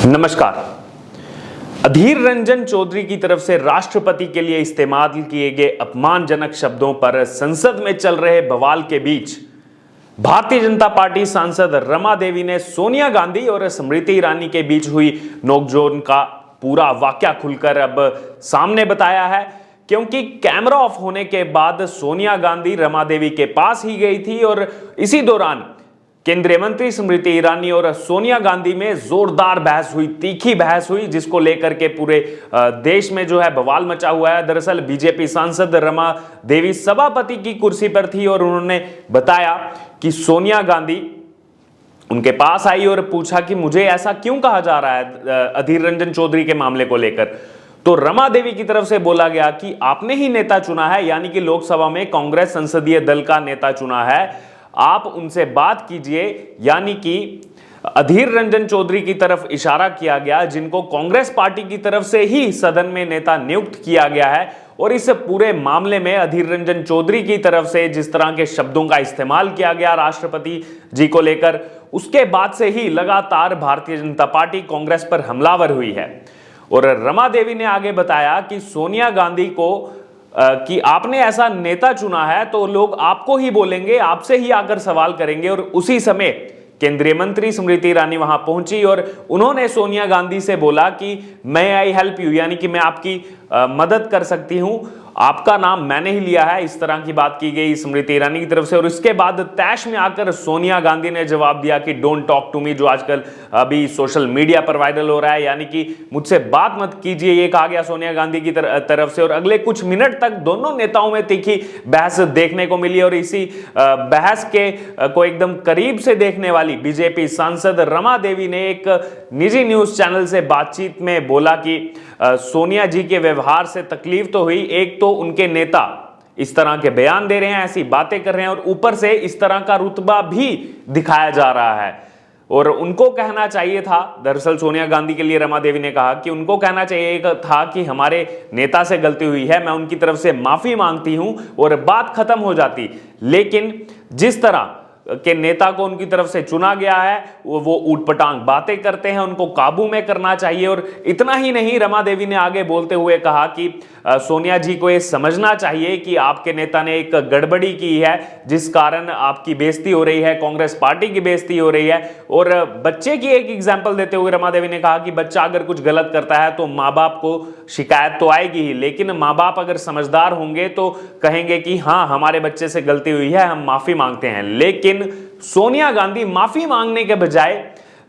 नमस्कार। अधीर रंजन चौधरी की तरफ से राष्ट्रपति के लिए इस्तेमाल किए गए अपमानजनक शब्दों पर संसद में चल रहे बवाल के बीच भारतीय जनता पार्टी सांसद रमा देवी ने सोनिया गांधी और स्मृति ईरानी के बीच हुई नोकझोंक का पूरा वाकया खुलकर अब सामने बताया है, क्योंकि कैमरा ऑफ होने के बाद सोनिया गांधी रमा देवी के पास ही गई थी और इसी दौरान केंद्रीय मंत्री स्मृति ईरानी और सोनिया गांधी में जोरदार बहस हुई, तीखी बहस हुई, जिसको लेकर के पूरे देश में जो है बवाल मचा हुआ है। दरअसल बीजेपी सांसद रमा देवी सभापति की कुर्सी पर थी और उन्होंने बताया कि सोनिया गांधी उनके पास आई और पूछा कि मुझे ऐसा क्यों कहा जा रहा है अधीर रंजन चौधरी के मामले को लेकर। तो रमा देवी की तरफ से बोला गया कि आपने ही नेता चुना है, यानी कि लोकसभा में कांग्रेस संसदीय दल का नेता चुना है, आप उनसे बात कीजिए। यानी कि अधीर रंजन चौधरी की तरफ इशारा किया गया, जिनको कांग्रेस पार्टी की तरफ से ही सदन में नेता नियुक्त किया गया है। और इस पूरे मामले में अधीर रंजन चौधरी की तरफ से जिस तरह के शब्दों का इस्तेमाल किया गया राष्ट्रपति जी को लेकर, उसके बाद से ही लगातार भारतीय जनता पार्टी कांग्रेस पर हमलावर हुई है। और रमा देवी ने आगे बताया कि सोनिया गांधी को कि आपने ऐसा नेता चुना है तो लोग आपको ही बोलेंगे, आपसे ही आकर सवाल करेंगे। और उसी समय केंद्रीय मंत्री स्मृति ईरानी वहां पहुंची और उन्होंने सोनिया गांधी से बोला कि मैं आई हेल्प यू, यानी कि मैं आपकी मदद कर सकती हूं, आपका नाम मैंने ही लिया है। इस तरह की बात की गई स्मृति ईरानी की तरफ से। और इसके बाद तैश में आकर सोनिया गांधी ने जवाब दिया कि डोंट टॉक टू मी, जो आजकल अभी सोशल मीडिया पर वायरल हो रहा है, यानी कि मुझसे बात मत कीजिए, ये कहा गया सोनिया गांधी की तरफ से। और अगले कुछ मिनट तक दोनों नेताओं में तीखी बहस देखने को मिली। और इसी बहस के को एकदम करीब से देखने वाली बीजेपी सांसद रमा देवी ने एक निजी न्यूज चैनल से बातचीत में बोला कि सोनिया जी के व्यवहार से तकलीफ तो हुई, एक तो उनके नेता इस तरह के बयान दे रहे हैं, ऐसी बातें कर रहे हैं और ऊपर से इस तरह का रुतबा भी दिखाया जा रहा है। और उनको कहना चाहिए था, दरअसल सोनिया गांधी के लिए रमा देवी ने कहा कि उनको कहना चाहिए था कि हमारे नेता से गलती हुई है, मैं उनकी तरफ से माफी मांगती हूं और बात खत्म हो जाती। लेकिन जिस तरह के नेता को उनकी तरफ से चुना गया है वो ऊटपटांग बातें करते हैं, उनको काबू में करना चाहिए। और इतना ही नहीं, रमा देवी ने आगे बोलते हुए कहा कि सोनिया जी को ये समझना चाहिए कि आपके नेता ने एक गड़बड़ी की है, जिस कारण आपकी बेइज्जती हो रही है, कांग्रेस पार्टी की बेइज्जती हो रही है। और बच्चे की एक एग्जाम्पल देते हुए रमा देवी ने कहा कि बच्चा अगर कुछ गलत करता है तो माँ बाप को शिकायत तो आएगी ही, लेकिन माँ बाप अगर समझदार होंगे तो कहेंगे कि हाँ, हमारे बच्चे से गलती हुई है, हम माफी मांगते हैं। लेकिन सोनिया गांधी माफी मांगने के बजाय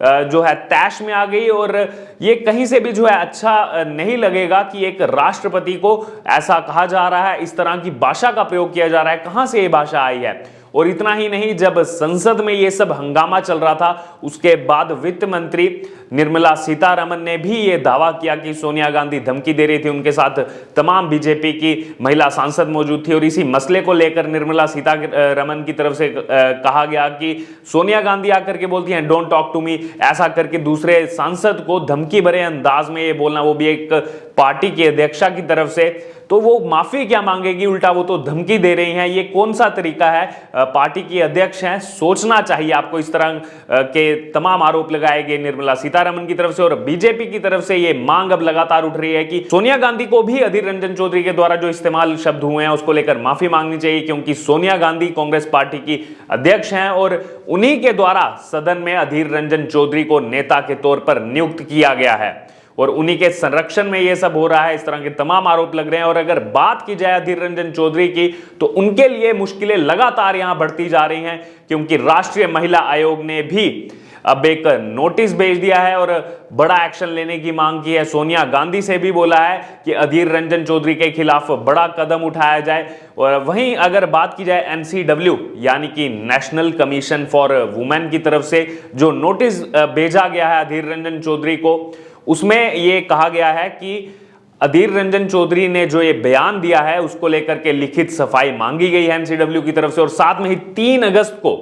जो है तैश में आ गई। और ये कहीं से भी जो है अच्छा नहीं लगेगा कि एक राष्ट्रपति को ऐसा कहा जा रहा है, इस तरह की भाषा का प्रयोग किया जा रहा है। कहां से ये भाषा आई है? और इतना ही नहीं, जब संसद में ये सब हंगामा चल रहा था, उसके बाद वित्त मंत्री निर्मला सीतारमन ने भी ये दावा किया कि सोनिया गांधी धमकी दे रही थी। उनके साथ तमाम बीजेपी की महिला सांसद मौजूद थी और इसी मसले को लेकर निर्मला सीतारमन की तरफ से कहा गया कि सोनिया गांधी आकर के बोलती हैं डोंट टॉक टू मी, ऐसा करके दूसरे सांसद को धमकी भरे अंदाज में ये बोलना, वो भी एक पार्टी की अध्यक्षा की तरफ से। तो वो माफी क्या मांगेगी, उल्टा वो तो धमकी दे रही हैं। ये कौन सा तरीका है? पार्टी की अध्यक्ष हैं, सोचना चाहिए आपको। इस तरह के तमाम आरोप लगाए गए निर्मला सीतारमन की तरफ से और बीजेपी की तरफ से ये मांग अब लगातार उठ रही है कि सोनिया गांधी को भी अधीर रंजन चौधरी के द्वारा जो इस्तेमाल शब्द हुए हैं उसको लेकर माफी मांगनी चाहिए, क्योंकि सोनिया गांधी कांग्रेस पार्टी की अध्यक्ष हैं और उन्हीं के द्वारा सदन में अधीर रंजन चौधरी को नेता के तौर पर नियुक्त किया गया है और उन्हीं के संरक्षण में यह सब हो रहा है। इस तरह के तमाम आरोप लग रहे हैं। और अगर बात की जाए अधीर रंजन चौधरी की, तो उनके लिए मुश्किलें लगातार यहां बढ़ती जा रही हैं, क्योंकि राष्ट्रीय महिला आयोग ने भी अब एक नोटिस भेज दिया है और बड़ा एक्शन लेने की मांग की है। सोनिया गांधी से भी बोला है कि अधीर रंजन चौधरी के खिलाफ बड़ा कदम उठाया जाए। और वहीं अगर बात की जाए एनसीडब्ल्यू यानी कि नेशनल कमीशन फॉर वुमेन की तरफ से जो नोटिस भेजा गया है अधीर रंजन चौधरी को, उसमें यह कहा गया है कि अधीर रंजन चौधरी ने जो ये बयान दिया है उसको लेकर के लिखित सफाई मांगी गई है एनसीडब्ल्यू की तरफ से। और साथ में ही 3 अगस्त को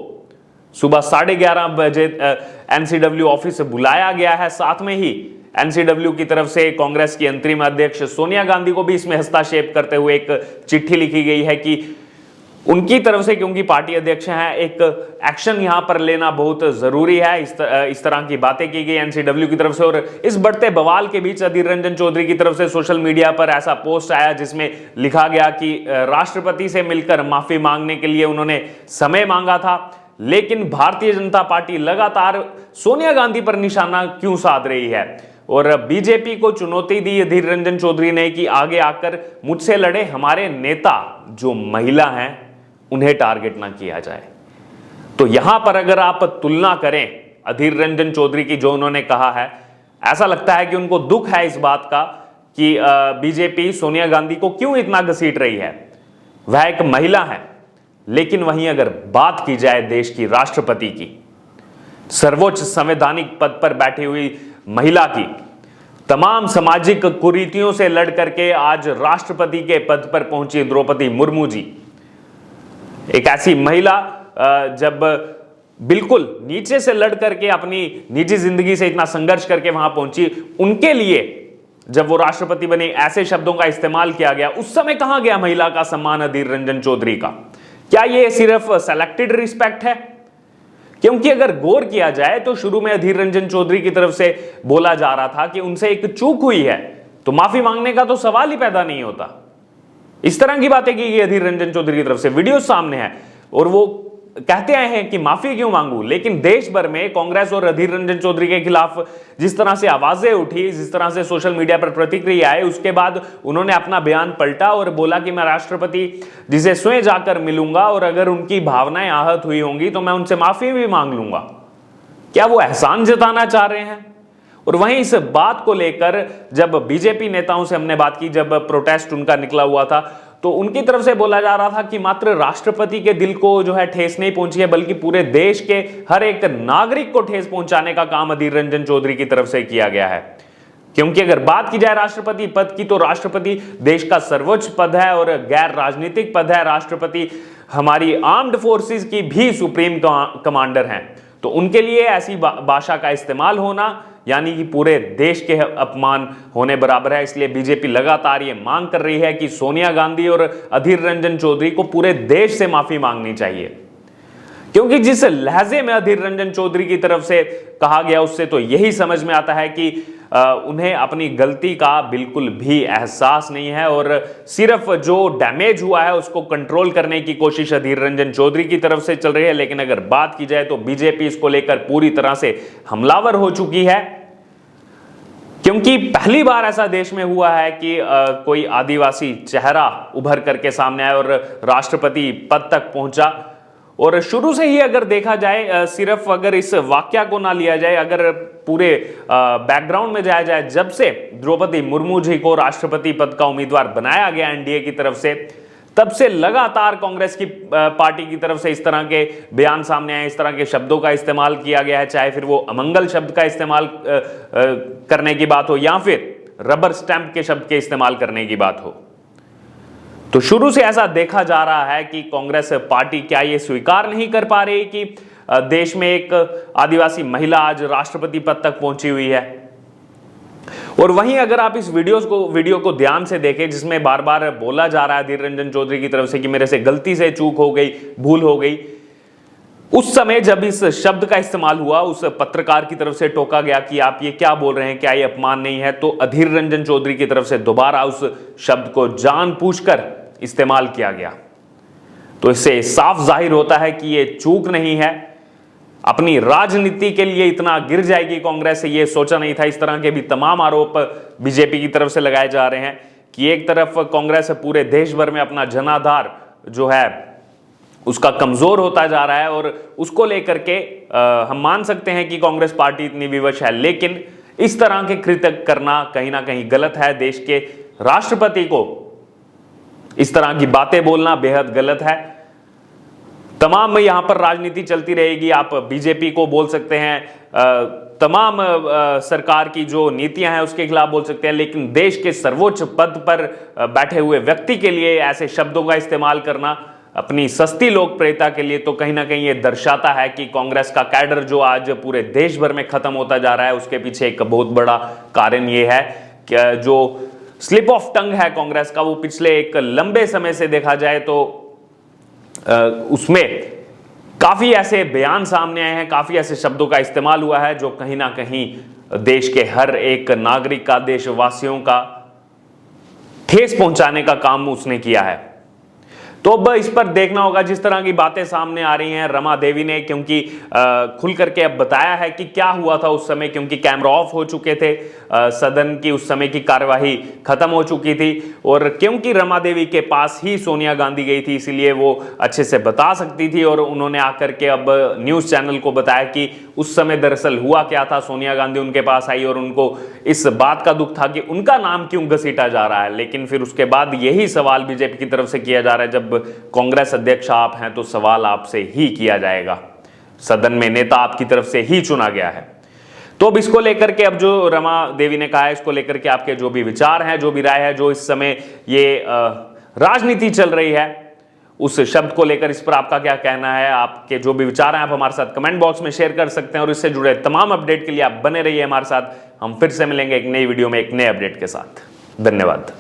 सुबह 11:30 बजे एनसीडब्ल्यू ऑफिस से बुलाया गया है। साथ में ही एनसीडब्ल्यू की तरफ से कांग्रेस की अंतरिम अध्यक्ष सोनिया गांधी को भी इसमें हस्तक्षेप करते हुए एक चिट्ठी लिखी गई है कि उनकी तरफ से, क्योंकि पार्टी अध्यक्ष हैं, एक एक्शन यहां पर लेना बहुत जरूरी है। इस तरह की बातें की गई एनसीडब्ल्यू की तरफ से। और इस बढ़ते बवाल के बीच अधीर रंजन चौधरी की तरफ से सोशल मीडिया पर ऐसा पोस्ट आया जिसमें लिखा गया कि राष्ट्रपति से मिलकर माफी मांगने के लिए उन्होंने समय मांगा था, लेकिन भारतीय जनता पार्टी लगातार सोनिया गांधी पर निशाना क्यों साध रही है। और बीजेपी को चुनौती दी अधीर रंजन चौधरी ने कि आगे आकर मुझसे लड़े हमारे नेता जो महिला हैं उन्हें टारगेट ना किया जाए। तो यहां पर अगर आप तुलना करें अधीर रंजन चौधरी की जो उन्होंने कहा है, ऐसा लगता है कि उनको दुख है इस बात का कि बीजेपी सोनिया गांधी को क्यों इतना घसीट रही है। वह एक महिला है, लेकिन वहीं अगर बात की जाए देश की राष्ट्रपति की, सर्वोच्च संवैधानिक पद पर बैठी हुई महिला की, तमाम सामाजिक कुरीतियों से लड़ करके आज राष्ट्रपति के पद पर पहुंची द्रौपदी मुर्मू जी, एक ऐसी महिला जब बिल्कुल नीचे से लड़ करके अपनी निजी जिंदगी से इतना संघर्ष करके वहां पहुंची, उनके लिए जब वो राष्ट्रपति बने ऐसे शब्दों का इस्तेमाल किया गया, उस समय कहां गया महिला का सम्मान अधीर रंजन चौधरी का? क्या ये सिर्फ सेलेक्टेड रिस्पेक्ट है? क्योंकि अगर गौर किया जाए तो शुरू में अधीर रंजन चौधरी की तरफ से बोला जा रहा था कि उनसे एक चूक हुई है तो माफी मांगने का तो सवाल ही पैदा नहीं होता। इस तरह की बातें की गई अधीर रंजन चौधरी की तरफ से, वीडियो सामने है और वो कहते आए हैं कि माफी क्यों मांगू। लेकिन देश भर में कांग्रेस और अधीर रंजन चौधरी के खिलाफ जिस तरह से आवाजें उठी, जिस तरह से सोशल मीडिया पर प्रतिक्रिया आई, उसके बाद उन्होंने अपना बयान पलटा और बोला कि मैं राष्ट्रपति जी से स्वयं जाकर मिलूंगा और अगर उनकी भावनाएं आहत हुई होंगी तो मैं उनसे माफी भी मांग लूंगा। क्या वो एहसान जताना चाह रहे हैं? और वहीं इस बात को लेकर जब बीजेपी नेताओं से हमने बात की, जब प्रोटेस्ट उनका निकला हुआ था, तो उनकी तरफ से बोला जा रहा था कि मात्र राष्ट्रपति के दिल को जो है ठेस नहीं पहुंची है, बल्कि पूरे देश के हर एक नागरिक को ठेस पहुंचाने का काम अधीर रंजन चौधरी की तरफ से किया गया है। क्योंकि अगर बात की जाए राष्ट्रपति पद की, तो राष्ट्रपति देश का सर्वोच्च पद है और गैर राजनीतिक पद है। राष्ट्रपति हमारी आर्म्ड फोर्सेस की भी सुप्रीम कमांडर हैं। तो उनके लिए ऐसी भाषा का इस्तेमाल होना यानी कि पूरे देश के अपमान होने बराबर है। इसलिए बीजेपी लगातार ये मांग कर रही है कि सोनिया गांधी और अधीर रंजन चौधरी को पूरे देश से माफी मांगनी चाहिए। क्योंकि जिस लहजे में अधीर रंजन चौधरी की तरफ से कहा गया, उससे तो यही समझ में आता है कि उन्हें अपनी गलती का बिल्कुल भी एहसास नहीं है और सिर्फ जो डैमेज हुआ है उसको कंट्रोल करने की कोशिश अधीर रंजन चौधरी की तरफ से चल रही है। लेकिन अगर बात की जाए तो बीजेपी इसको लेकर पूरी तरह से हमलावर हो चुकी है। क्योंकि पहली बार ऐसा देश में हुआ है कि कोई आदिवासी चेहरा उभर करके सामने आया और राष्ट्रपति पद तक पहुंचा। और शुरू से ही अगर देखा जाए, सिर्फ अगर इस वाक्या को ना लिया जाए, अगर पूरे बैकग्राउंड में जाया जाए, जब से द्रौपदी मुर्मू जी को राष्ट्रपति पद का उम्मीदवार बनाया गया एनडीए की तरफ से, तब से लगातार कांग्रेस की पार्टी की तरफ से इस तरह के बयान सामने आए, इस तरह के शब्दों का इस्तेमाल किया गया है। चाहे फिर वो अमंगल शब्द का इस्तेमाल करने की बात हो या फिर रबर स्टैंप के शब्द के इस्तेमाल करने की बात हो। तो शुरू से ऐसा देखा जा रहा है कि कांग्रेस पार्टी क्या ये स्वीकार नहीं कर पा रही कि देश में एक आदिवासी महिला आज राष्ट्रपति पद तक पहुंची हुई है। और वहीं अगर आप इस वीडियो को ध्यान से देखें, जिसमें बार बार बोला जा रहा है अधीर रंजन चौधरी की तरफ से कि मेरे से गलती से चूक हो गई, भूल हो गई, उस समय जब इस शब्द का इस्तेमाल हुआ, उस पत्रकार की तरफ से टोका गया कि आप ये क्या बोल रहे हैं, क्या ये अपमान नहीं है, तो अधीर रंजन चौधरी की तरफ से दोबारा उस शब्द को जानबूझकर इस्तेमाल किया गया। तो इससे साफ जाहिर होता है कि ये चूक नहीं है। अपनी राजनीति के लिए इतना गिर जाएगी कांग्रेस, ये सोचा नहीं था। इस तरह के भी तमाम आरोप बीजेपी की तरफ से लगाए जा रहे हैं कि एक तरफ कांग्रेस पूरे देश भर में अपना जनाधार जो है उसका कमजोर होता जा रहा है और उसको लेकर के हम मान सकते हैं कि कांग्रेस पार्टी इतनी विवश है, लेकिन इस तरह के कृत्य करना कहीं ना कहीं गलत है। देश के राष्ट्रपति को इस तरह की बातें बोलना बेहद गलत है। तमाम यहां पर राजनीति चलती रहेगी। आप बीजेपी को बोल सकते हैं, तमाम सरकार की जो नीतियां हैं उसके खिलाफ बोल सकते हैं, लेकिन देश के सर्वोच्च पद पर बैठे हुए व्यक्ति के लिए ऐसे शब्दों का इस्तेमाल करना अपनी सस्ती लोकप्रियता के लिए, तो कहीं ना कहीं ये दर्शाता है कि कांग्रेस का कैडर जो आज पूरे देश भर में खत्म होता जा रहा है, उसके पीछे एक बहुत बड़ा कारण ये है कि जो स्लिप ऑफ टंग है कांग्रेस का, वो पिछले एक लंबे समय से देखा जाए तो उसमें काफी ऐसे बयान सामने आए हैं, काफी ऐसे शब्दों का इस्तेमाल हुआ है जो कहीं ना कहीं देश के हर एक नागरिक का, देशवासियों का ठेस पहुंचाने का काम उसने किया है। तो अब इस पर देखना होगा, जिस तरह की बातें सामने आ रही हैं रमा देवी ने, क्योंकि खुल करके अब बताया है कि क्या हुआ था उस समय, क्योंकि कैमरा ऑफ हो चुके थे, सदन की उस समय की कार्यवाही खत्म हो चुकी थी, और क्योंकि रमा देवी के पास ही सोनिया गांधी गई थी इसीलिए वो अच्छे से बता सकती थी, और उन्होंने आकर के अब न्यूज चैनल को बताया कि उस समय दरअसल हुआ क्या था। सोनिया गांधी उनके पास आई और उनको इस बात का दुख था कि उनका नाम क्यों घसीटा जा रहा है। लेकिन फिर उसके बाद यही सवाल बीजेपी की तरफ से किया जा रहा है, जब कांग्रेस अध्यक्ष आप हैं तो सवाल आपसे ही किया जाएगा, सदन में नेता आपकी तरफ से ही चुना गया है। तो अब इसको लेकर के, अब जो रमा देवी ने कहा है, इसको लेकर के आपके जो भी विचार हैं, जो भी राय है, जो इस समय ये राजनीति चल रही है उस शब्द को लेकर, इस पर आपका क्या कहना है, आपके जो भी विचार हैं आप हमारे साथ कमेंट बॉक्स में शेयर कर सकते हैं। और इससे जुड़े तमाम अपडेट के लिए आप बने रहिए हमारे साथ। हम फिर से मिलेंगे एक नई वीडियो में एक नए अपडेट के साथ। धन्यवाद।